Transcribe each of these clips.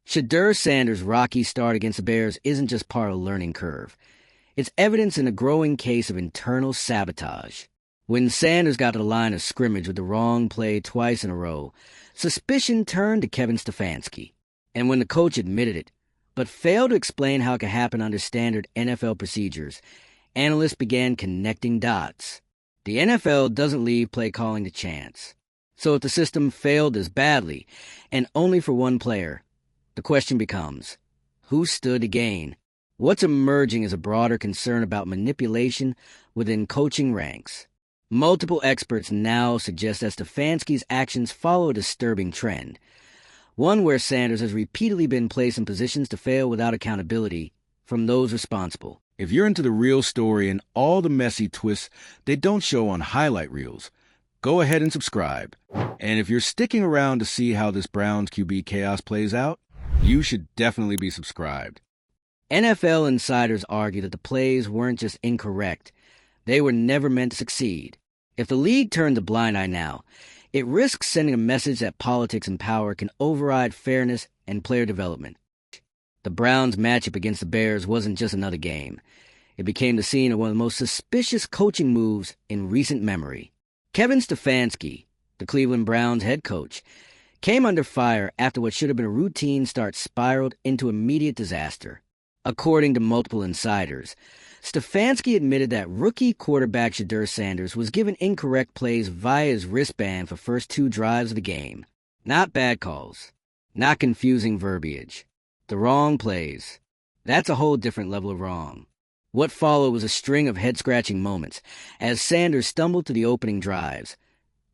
Shedeur Sanders' rocky start against the Bears isn't just part of a learning curve. It's evidence in a growing case of internal sabotage. When Sanders got to the line of scrimmage with the wrong play twice in a row, suspicion turned to Kevin Stefanski. And when the coach admitted it, but failed to explain how it could happen under standard NFL procedures, analysts began connecting dots. The NFL doesn't leave play calling to chance. So if the system failed as badly, and only for one player, the question becomes, who stood to gain? What's emerging is a broader concern about manipulation within coaching ranks. Multiple experts now suggest that Stefanski's actions follow a disturbing trend, one where Sanders has repeatedly been placed in positions to fail without accountability from those responsible. If you're into the real story and all the messy twists they don't show on highlight reels, go ahead and subscribe. And if you're sticking around to see how this Browns QB chaos plays out, you should definitely be subscribed. NFL insiders argue that the plays weren't just incorrect, they were never meant to succeed. If the league turns a blind eye now, it risks sending a message that politics and power can override fairness and player development. The Browns' matchup against the Bears wasn't just another game. It became the scene of one of the most suspicious coaching moves in recent memory. Kevin Stefanski, the Cleveland Browns head coach, came under fire after what should have been a routine start spiraled into immediate disaster. According to multiple insiders, Stefanski admitted that rookie quarterback Shedeur Sanders was given incorrect plays via his wristband for first 2 drives of the game. Not bad calls. Not confusing verbiage. The wrong plays. That's a whole different level of wrong. What followed was a string of head-scratching moments as Sanders stumbled to the opening drives,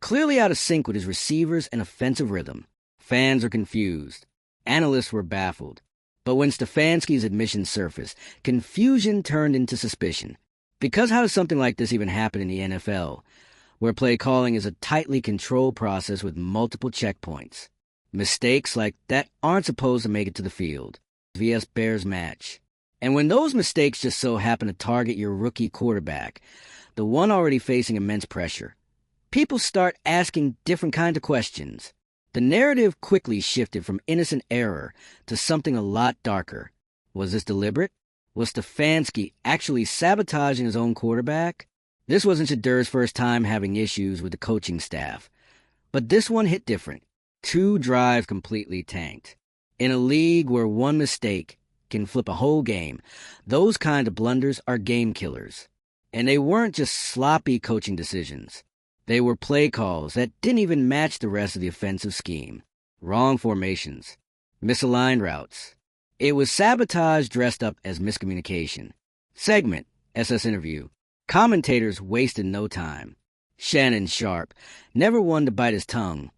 clearly out of sync with his receivers and offensive rhythm. Fans were confused. Analysts were baffled. But when Stefanski's admission surfaced, confusion turned into suspicion. Because how does something like this even happen in the NFL, where play calling is a tightly controlled process with multiple checkpoints? Mistakes like that aren't supposed to make it to the field. vs. Bears match. And when those mistakes just so happen to target your rookie quarterback, the one already facing immense pressure, people start asking different kinds of questions. The narrative quickly shifted from innocent error to something a lot darker. Was this deliberate? Was Stefanski actually sabotaging his own quarterback? This wasn't Shedeur's first time having issues with the coaching staff. But this one hit different. 2 drives completely tanked. In a league where one mistake can flip a whole game, those kind of blunders are game killers. And they weren't just sloppy coaching decisions. They were play calls that didn't even match the rest of the offensive scheme. Wrong formations. Misaligned routes. It was sabotage dressed up as miscommunication. Segment, SS interview. Commentators wasted no time. Shannon Sharp, never one to bite his tongue,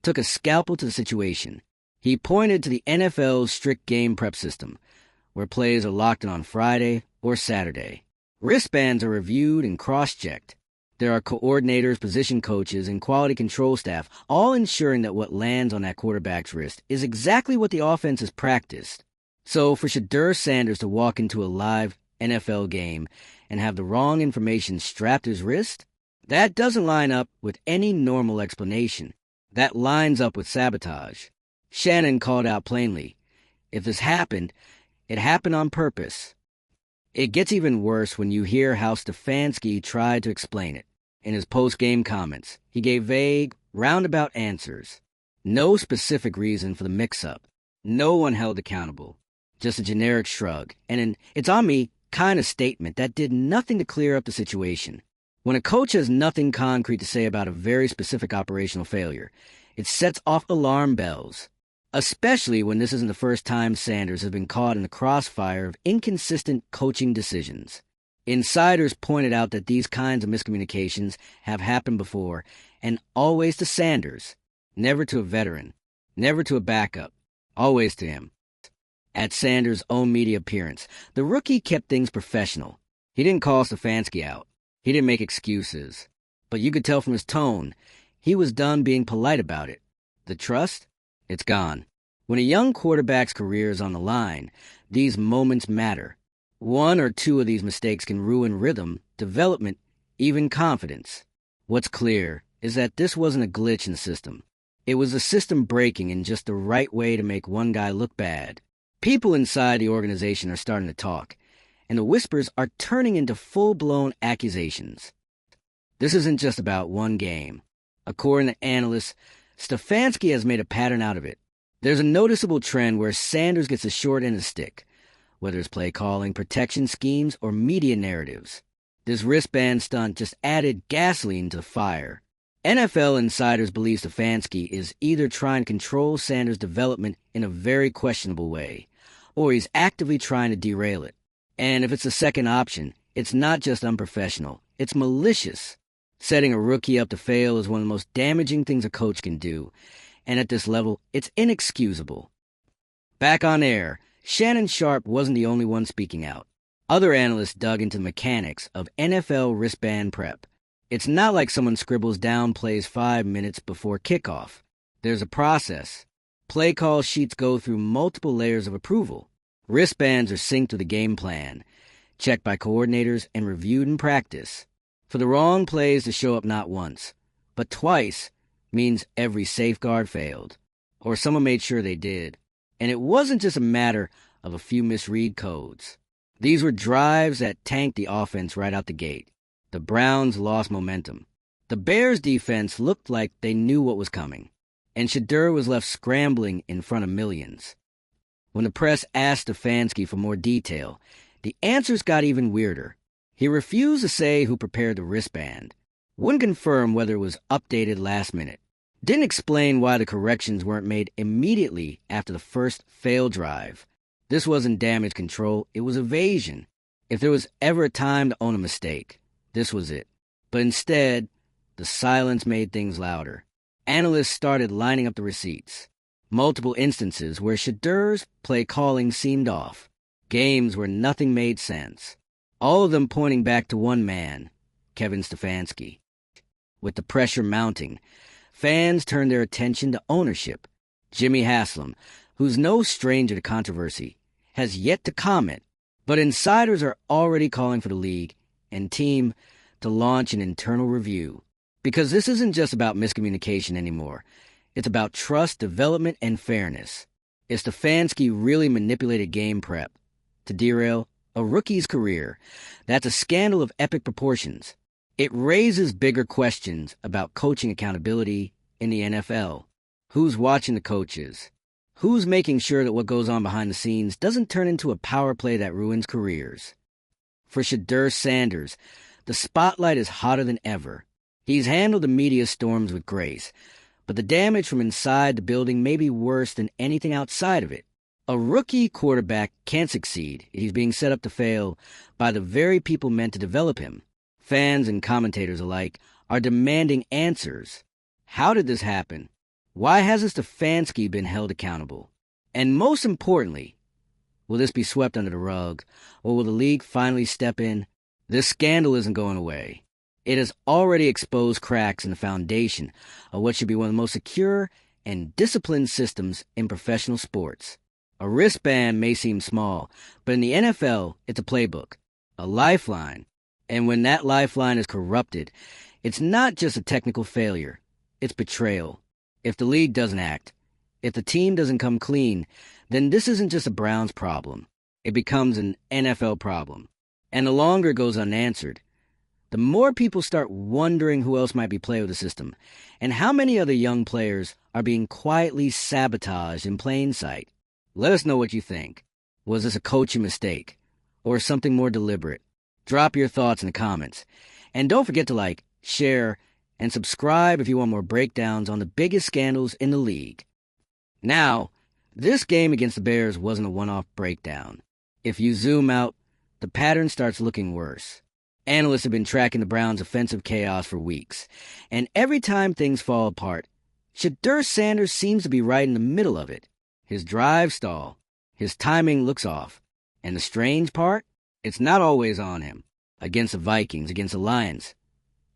took a scalpel to the situation. He pointed to the NFL's strict game prep system, where plays are locked in on Friday or Saturday. Wristbands are reviewed and cross-checked. There are coordinators, position coaches, and quality control staff, all ensuring that what lands on that quarterback's wrist is exactly what the offense has practiced. So for Shedeur Sanders to walk into a live NFL game and have the wrong information strapped to his wrist, that doesn't line up with any normal explanation. That lines up with sabotage. Shannon called out plainly, if this happened, it happened on purpose. It gets even worse when you hear how Stefanski tried to explain it. In his post-game comments, he gave vague, roundabout answers. No specific reason for the mix-up. No one held accountable. Just a generic shrug, and an "it's on me" kind of statement that did nothing to clear up the situation. When a coach has nothing concrete to say about a very specific operational failure, it sets off alarm bells. Especially when this isn't the first time Sanders has been caught in the crossfire of inconsistent coaching decisions. Insiders pointed out that these kinds of miscommunications have happened before, and always to Sanders. Never to a veteran. Never to a backup. Always to him. At Sanders' own media appearance, the rookie kept things professional. He didn't call Stefanski out. He didn't make excuses. But you could tell from his tone, he was done being polite about it. The trust? It's gone. When a young quarterback's career is on the line, these moments matter. 1 or 2 of these mistakes can ruin rhythm, development, even confidence. What's clear is that this wasn't a glitch in the system. It was the system breaking in just the right way to make one guy look bad. People inside the organization are starting to talk, and the whispers are turning into full-blown accusations. This isn't just about one game. According to analysts, Stefanski has made a pattern out of it. There's a noticeable trend where Sanders gets a short end of the stick, whether it's play calling, protection schemes, or media narratives. This wristband stunt just added gasoline to the fire. NFL insiders believe Stefanski is either trying to control Sanders' development in a very questionable way, or he's actively trying to derail it. And if it's the second option, it's not just unprofessional, it's malicious. Setting a rookie up to fail is one of the most damaging things a coach can do, and at this level, it's inexcusable. Back on air, Shannon Sharpe wasn't the only one speaking out. Other analysts dug into the mechanics of NFL wristband prep. It's not like someone scribbles down plays 5 minutes before kickoff. There's a process. Play call sheets go through multiple layers of approval. Wristbands are synced to the game plan, checked by coordinators and reviewed in practice. For the wrong plays to show up not once, but twice means every safeguard failed, or someone made sure they did. And it wasn't just a matter of a few misread codes. These were drives that tanked the offense right out the gate. The Browns lost momentum. The Bears' defense looked like they knew what was coming, and Shedeur was left scrambling in front of millions. When the press asked Stefanski for more detail, the answers got even weirder. He refused to say who prepared the wristband, wouldn't confirm whether it was updated last minute, didn't explain why the corrections weren't made immediately after the first failed drive. This wasn't damage control, it was evasion. If there was ever a time to own a mistake, this was it. But instead, the silence made things louder. Analysts started lining up the receipts. Multiple instances where Shedeur's play calling seemed off. Games where nothing made sense. All of them pointing back to one man, Kevin Stefanski. With the pressure mounting, fans turned their attention to ownership. Jimmy Haslam, who's no stranger to controversy, has yet to comment, but insiders are already calling for the league and team to launch an internal review. Because this isn't just about miscommunication anymore. It's about trust, development, and fairness. Is Stefanski really manipulated game prep to derail a rookie's career? That's a scandal of epic proportions. It raises bigger questions about coaching accountability in the NFL. Who's watching the coaches? Who's making sure that what goes on behind the scenes doesn't turn into a power play that ruins careers? For Shedeur Sanders, the spotlight is hotter than ever. He's handled the media storms with grace, but the damage from inside the building may be worse than anything outside of it. A rookie quarterback can't succeed if he's being set up to fail by the very people meant to develop him. Fans and commentators alike are demanding answers. How did this happen? Why hasn't Stefanski been held accountable? And most importantly, will this be swept under the rug, or will the league finally step in? This scandal isn't going away. It has already exposed cracks in the foundation of what should be one of the most secure and disciplined systems in professional sports. A wristband may seem small, but in the NFL, it's a playbook, a lifeline. And when that lifeline is corrupted, it's not just a technical failure, it's betrayal. If the league doesn't act, if the team doesn't come clean, then this isn't just a Browns problem. It becomes an NFL problem. And the longer it goes unanswered, the more people start wondering who else might be playing with the system, and how many other young players are being quietly sabotaged in plain sight. Let us know what you think. Was this a coaching mistake, or something more deliberate? Drop your thoughts in the comments. And don't forget to like, share, and subscribe if you want more breakdowns on the biggest scandals in the league. Now, this game against the Bears wasn't a one-off breakdown. If you zoom out, the pattern starts looking worse. Analysts have been tracking the Browns' offensive chaos for weeks, and every time things fall apart, Shedeur Sanders seems to be right in the middle of it. His drives stall, his timing looks off, and the strange part? It's not always on him. Against the Vikings, against the Lions.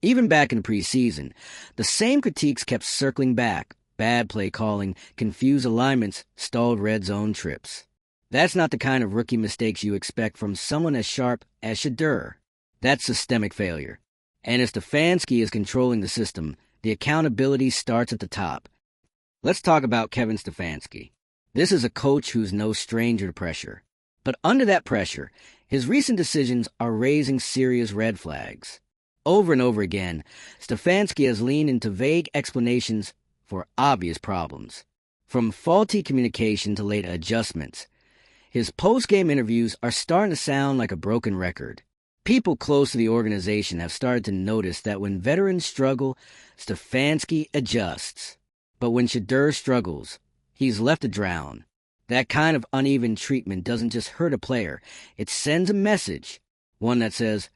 Even back in the preseason, the same critiques kept circling back. Bad play calling, confused alignments, stalled red zone trips. That's not the kind of rookie mistakes you expect from someone as sharp as Shedeur. That's systemic failure. And if Stefanski is controlling the system, the accountability starts at the top. Let's talk about Kevin Stefanski. This is a coach who's no stranger to pressure. But under that pressure, his recent decisions are raising serious red flags. Over and over again, Stefanski has leaned into vague explanations for obvious problems. From faulty communication to late adjustments, his post-game interviews are starting to sound like a broken record. People close to the organization have started to notice that when veterans struggle, Stefanski adjusts. But when Shedeur struggles, he's left to drown. That kind of uneven treatment doesn't just hurt a player, it sends a message. One that says,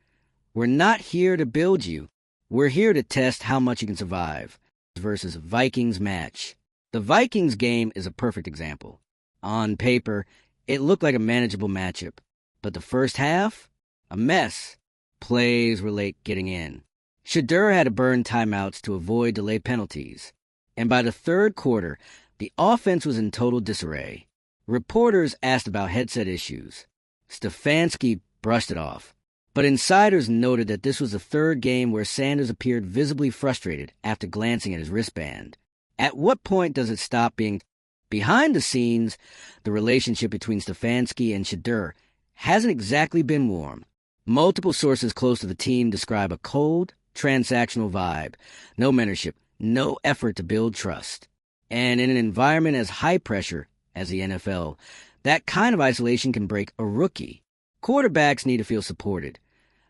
we're not here to build you. We're here to test how much you can survive. Versus Vikings match. The Vikings game is a perfect example. On paper, it looked like a manageable matchup. But the first half? A mess. Plays were late getting in. Shedeur had to burn timeouts to avoid delay penalties. And by the third quarter, the offense was in total disarray. Reporters asked about headset issues. Stefanski brushed it off. But insiders noted that this was the third game where Sanders appeared visibly frustrated after glancing at his wristband. At what point does it stop being? Behind the scenes, the relationship between Stefanski and Shedeur hasn't exactly been warm. Multiple sources close to the team describe a cold, transactional vibe. No mentorship, no effort to build trust. And in an environment as high pressure as the NFL, that kind of isolation can break a rookie. Quarterbacks need to feel supported,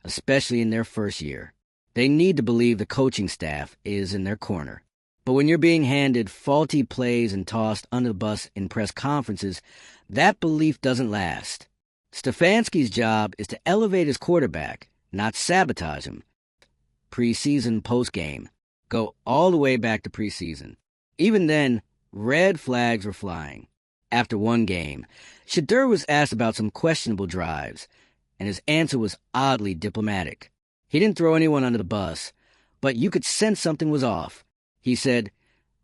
especially in their first year. They need to believe the coaching staff is in their corner. But when you're being handed faulty plays and tossed under the bus in press conferences, that belief doesn't last. Stefanski's job is to elevate his quarterback, not sabotage him. Preseason, postgame. Go all the way back to preseason. Even then, red flags were flying. After one game, Shedeur was asked about some questionable drives, and his answer was oddly diplomatic. He didn't throw anyone under the bus, but you could sense something was off. He said,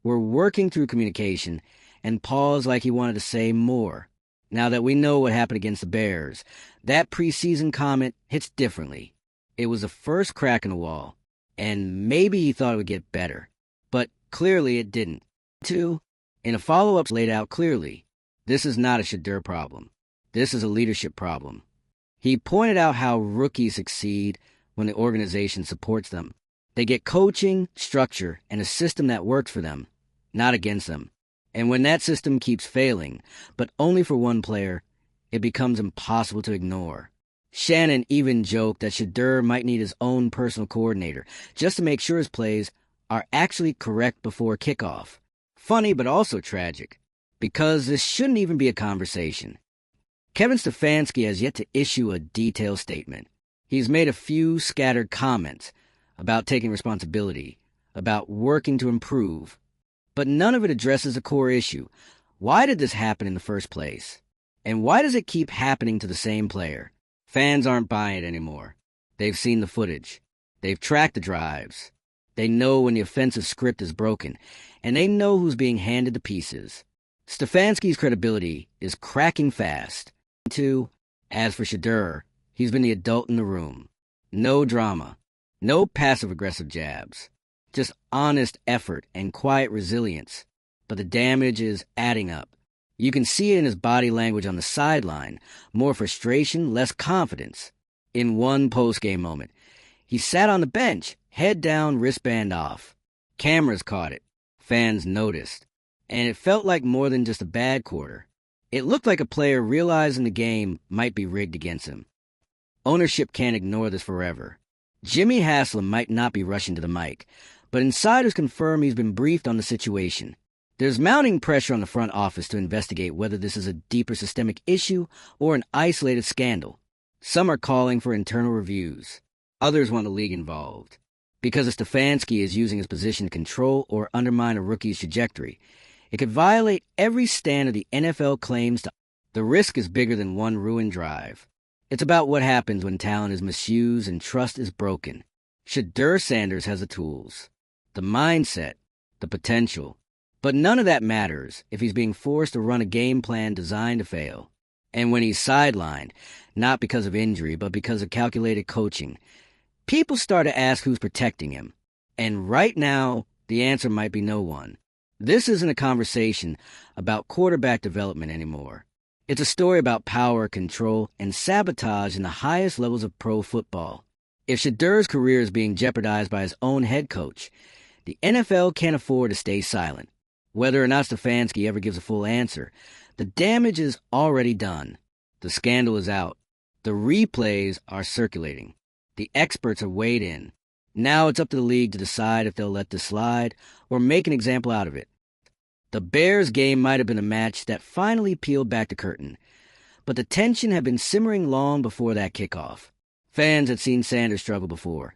we're working through communication, and paused like he wanted to say more. Now that we know what happened against the Bears, that preseason comment hits differently. It was the first crack in the wall, and maybe he thought it would get better. But clearly it didn't. Two, in a follow-up laid out clearly, this is not a Shedeur problem. This is a leadership problem. He pointed out how rookies succeed when the organization supports them. They get coaching, structure, and a system that works for them, not against them. And when that system keeps failing, but only for one player, it becomes impossible to ignore. Shannon even joked that Shedeur might need his own personal coordinator just to make sure his plays are actually correct before kickoff. Funny, but also tragic, because this shouldn't even be a conversation. Kevin Stefanski has yet to issue a detailed statement. He's made a few scattered comments about taking responsibility, about working to improve, but none of it addresses a core issue. Why did this happen in the first place? And why does it keep happening to the same player? Fans aren't buying it anymore. They've seen the footage. They've tracked the drives. They know when the offensive script is broken, and they know who's being handed the pieces. Stefanski's credibility is cracking fast. Two, as for Shedeur, he's been the adult in the room. No drama. No passive-aggressive jabs. Just honest effort and quiet resilience. But the damage is adding up. You can see it in his body language on the sideline. More frustration, less confidence. In one post-game moment, he sat on the bench, head down, wristband off. Cameras caught it. Fans noticed. And it felt like more than just a bad quarter. It looked like a player realizing the game might be rigged against him. Ownership can't ignore this forever. Jimmy Haslam might not be rushing to the mic, but insiders confirm he's been briefed on the situation. There's mounting pressure on the front office to investigate whether this is a deeper systemic issue or an isolated scandal. Some are calling for internal reviews. Others want the league involved. Because if Stefanski is using his position to control or undermine a rookie's trajectory, it could violate every standard the NFL claims to. The risk is bigger than one ruined drive. It's about what happens when talent is misused and trust is broken. Shedeur Sanders has the tools, the mindset, the potential. But none of that matters if he's being forced to run a game plan designed to fail. And when he's sidelined, not because of injury, but because of calculated coaching, people start to ask who's protecting him. And right now, the answer might be no one. This isn't a conversation about quarterback development anymore. It's a story about power, control, and sabotage in the highest levels of pro football. If Shedeur's career is being jeopardized by his own head coach, the NFL can't afford to stay silent. Whether or not Stefanski ever gives a full answer, the damage is already done. The scandal is out. The replays are circulating. The experts are weighed in. Now it's up to the league to decide if they'll let this slide or make an example out of it. The Bears game might have been a match that finally peeled back the curtain, but the tension had been simmering long before that kickoff. Fans had seen Sanders struggle before,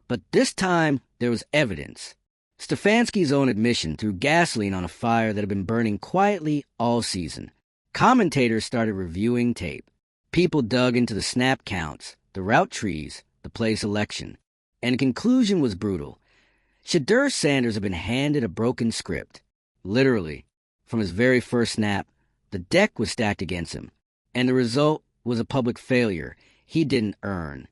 but this time there was evidence. Stefanski's own admission threw gasoline on a fire that had been burning quietly all season. Commentators started reviewing tape. People dug into the snap counts, the route trees, the play selection. And the conclusion was brutal. Shedeur Sanders had been handed a broken script. Literally, from his very first snap, the deck was stacked against him, and the result was a public failure he didn't earn.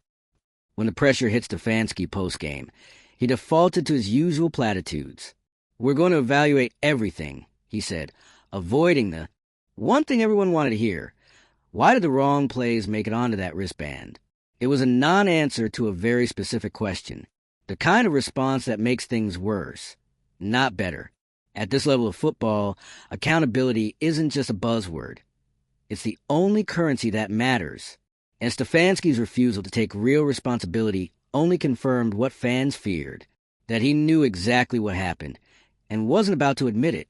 When the pressure hit Stefanski post-game, he defaulted to his usual platitudes. "We're going to evaluate everything," he said, avoiding the one thing everyone wanted to hear. Why did the wrong plays make it onto that wristband? It was a non-answer to a very specific question, the kind of response that makes things worse, not better. At this level of football, accountability isn't just a buzzword. It's the only currency that matters. And Stefanski's refusal to take real responsibility only confirmed what fans feared, that he knew exactly what happened and wasn't about to admit it.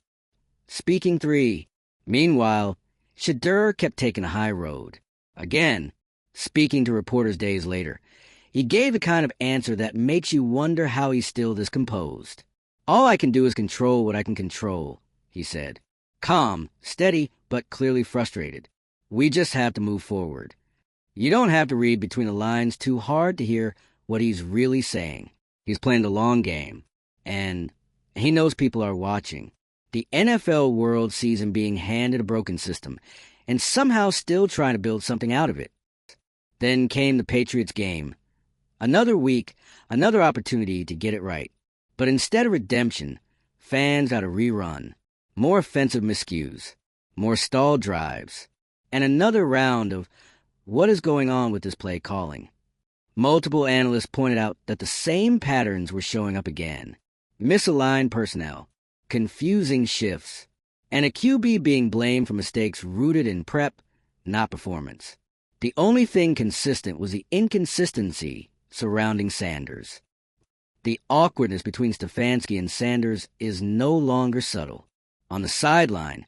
Speaking three. Meanwhile, Shedeur kept taking a high road. Again, speaking to reporters days later, he gave the kind of answer that makes you wonder how he's still this composed. "All I can do is control what I can control," he said. Calm, steady, but clearly frustrated. "We just have to move forward." You don't have to read between the lines too hard to hear what he's really saying. He's playing the long game, and he knows people are watching. The NFL world sees him being handed a broken system and somehow still trying to build something out of it. Then came the Patriots game. Another week, another opportunity to get it right. But instead of redemption, fans got a rerun. More offensive miscues, more stalled drives, and another round of what is going on with this play calling. Multiple analysts pointed out that the same patterns were showing up again. Misaligned personnel, confusing shifts, and a QB being blamed for mistakes rooted in prep, not performance. The only thing consistent was the inconsistency surrounding Sanders. The awkwardness between Stefanski and Sanders is no longer subtle. On the sideline,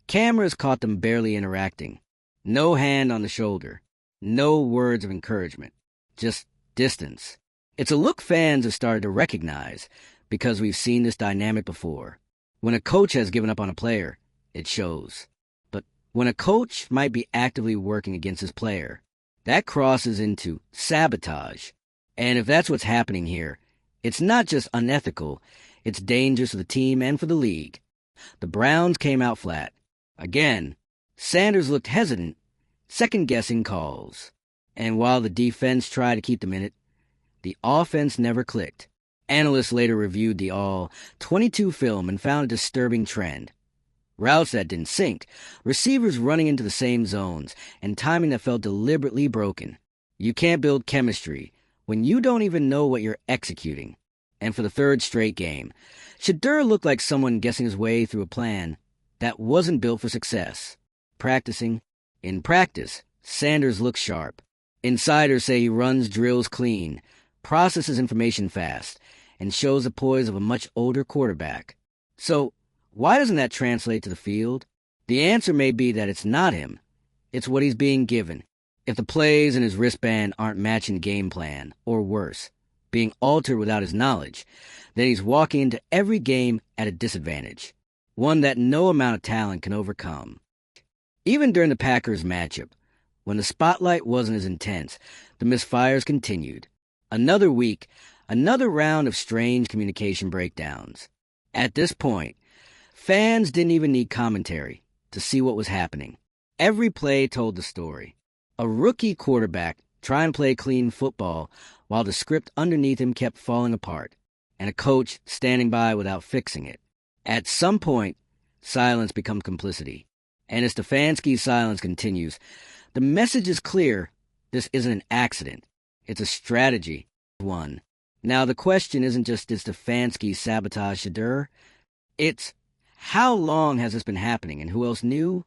cameras caught them barely interacting. No hand on the shoulder. No words of encouragement. Just distance. It's a look fans have started to recognize because we've seen this dynamic before. When a coach has given up on a player, it shows. But when a coach might be actively working against his player, that crosses into sabotage. And if that's what's happening here, it's not just unethical, it's dangerous for the team and for the league. The Browns came out flat. Again, Sanders looked hesitant, second-guessing calls. And while the defense tried to keep them in it, the offense never clicked. Analysts later reviewed the all-22 film and found a disturbing trend. Routes that didn't sync, receivers running into the same zones, and timing that felt deliberately broken. You can't build chemistry when you don't even know what you're executing. And for the third straight game, Shedeur looked like someone guessing his way through a plan that wasn't built for success. In practice, Sanders looks sharp. Insiders say he runs drills clean, processes information fast, and shows the poise of a much older quarterback. So, why doesn't that translate to the field? The answer may be that it's not him. It's what he's being given. If the plays in his wristband aren't matching the game plan, or worse, being altered without his knowledge, then he's walking into every game at a disadvantage, one that no amount of talent can overcome. Even during the Packers matchup, when the spotlight wasn't as intense, the misfires continued. Another week, another round of strange communication breakdowns. At this point, fans didn't even need commentary to see what was happening. Every play told the story. A rookie quarterback trying to play clean football while the script underneath him kept falling apart, and a coach standing by without fixing it. At some point, silence becomes complicity. And as Stefanski's silence continues, the message is clear: this isn't an accident. It's a strategy. One. Now, the question isn't just did Stefanski sabotage Shedeur? It's how long has this been happening and who else knew?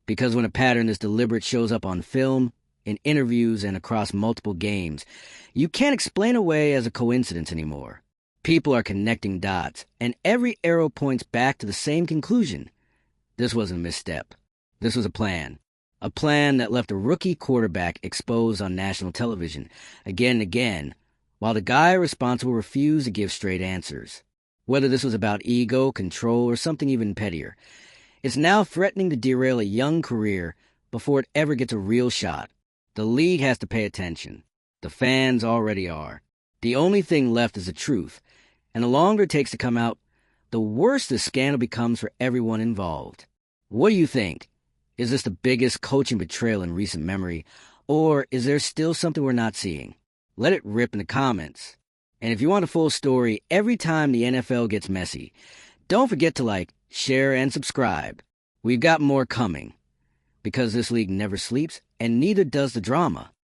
Because when a pattern this deliberate shows up on film, in interviews, and across multiple games, you can't explain away as a coincidence anymore. People are connecting dots, and every arrow points back to the same conclusion. This wasn't a misstep. This was a plan. A plan that left a rookie quarterback exposed on national television again and again, while the guy responsible refused to give straight answers. Whether this was about ego, control, or something even pettier, it's now threatening to derail a young career before it ever gets a real shot. The league has to pay attention. The fans already are. The only thing left is the truth, and the longer it takes to come out, the worse the scandal becomes for everyone involved. What do you think? Is this the biggest coaching betrayal in recent memory, or is there still something we're not seeing? Let it rip in the comments. And if you want a full story every time the NFL gets messy, don't forget to like, share, and subscribe. We've got more coming. Because this league never sleeps, and neither does the drama.